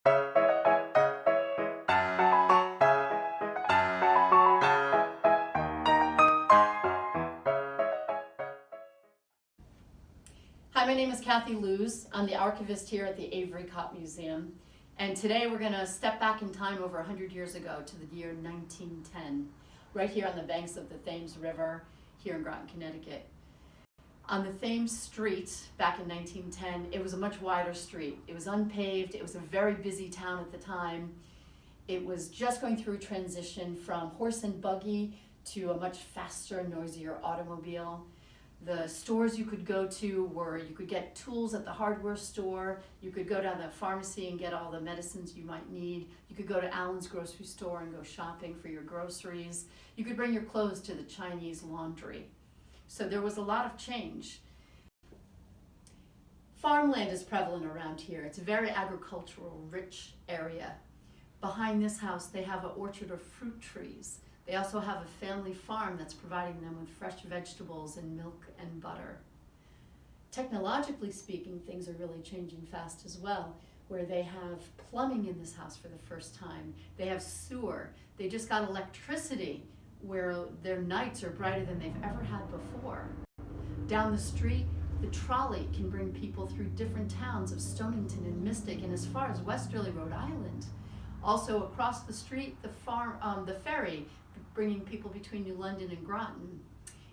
Hi, my name is Kathy Luz. I'm the archivist here at the Avery-Copp Museum. And today we're going to step back in time over 100 years ago to the year 1910, right here on the banks of the Thames River here in Groton, Connecticut. On the Thames Street back in 1910, it was a much wider street. It was unpaved. It was a very busy town at the time. It was just going through a transition from horse and buggy to a much faster, noisier automobile. The stores you could go to were, you could get tools at the hardware store, you could go down to the pharmacy and get all the medicines you might need, you could go to Allen's grocery store and go shopping for your groceries, you could bring your clothes to the Chinese laundry. So there was a lot of change. Farmland is prevalent around here. It's a very agricultural, rich area. Behind this house, they have an orchard of fruit trees. They also have a family farm that's providing them with fresh vegetables and milk and butter. Technologically speaking, things are really changing fast as well, where they have plumbing in this house for the first time. They have sewer. They just got electricity where their nights are brighter than they've ever had before. Down the street, the trolley can bring people through different towns of Stonington and Mystic and as far as Westerly, Rhode Island. Also across the street, the ferry, bringing people between New London and Groton.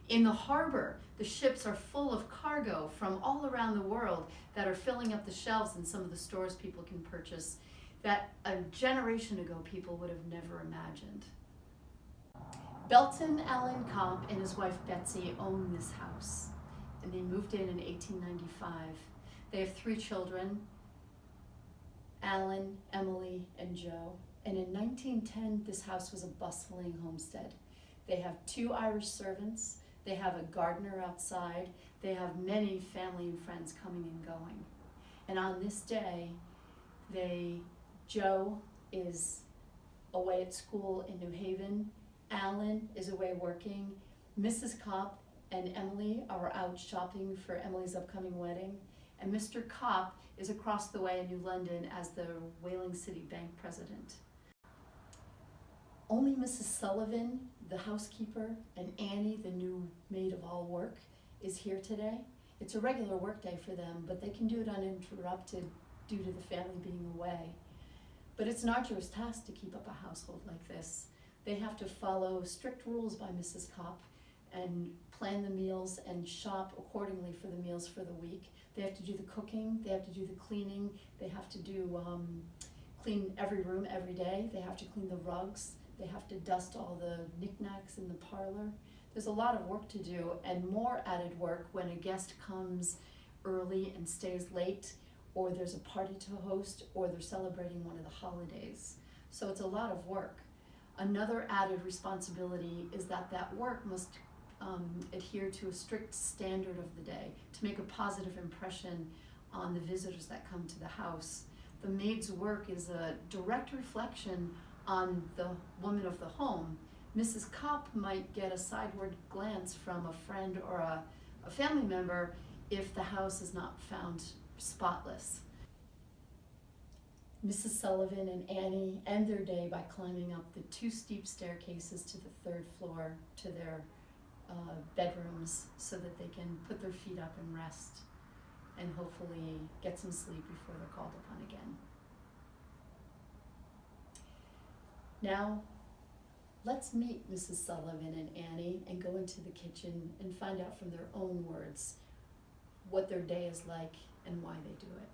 In the harbor, the ships are full of cargo from all around the world that are filling up the shelves in some of the stores people can purchase that a generation ago people would have never imagined. Belton Allen Copp and his wife Betsy own this house, and they moved in 1895. They have 3 children, Alan, Emily, and Joe. And in 1910, this house was a bustling homestead. They have 2 Irish servants, they have a gardener outside, they have many family and friends coming and going. And on this day, Joe is away at school in New Haven, Alan is away working, Mrs. Copp and Emily are out shopping for Emily's upcoming wedding, and Mr. Copp is across the way in New London as the Whaling City Bank president. Only Mrs. Sullivan, the housekeeper, and Annie, the new maid of all work, is here today. It's a regular work day for them, but they can do it uninterrupted due to the family being away. But it's an arduous task to keep up a household like this. They have to follow strict rules by Mrs. Copp and plan the meals and shop accordingly for the meals for the week. They have to do the cooking, they have to do the cleaning, they have to clean every room every day, they have to clean the rugs, they have to dust all the knickknacks in the parlor. There's a lot of work to do, and more added work when a guest comes early and stays late, or there's a party to host, or they're celebrating one of the holidays. So it's a lot of work. Another added responsibility is that work must adhere to a strict standard of the day to make a positive impression on the visitors that come to the house. The maid's work is a direct reflection on the woman of the home. Mrs. Copp might get a sideward glance from a friend or a family member if the house is not found spotless. Mrs. Sullivan and Annie end their day by climbing up the 2 steep staircases to the 3rd floor to their bedrooms so that they can put their feet up and rest and hopefully get some sleep before they're called upon again. Now, let's meet Mrs. Sullivan and Annie and go into the kitchen and find out from their own words what their day is like and why they do it.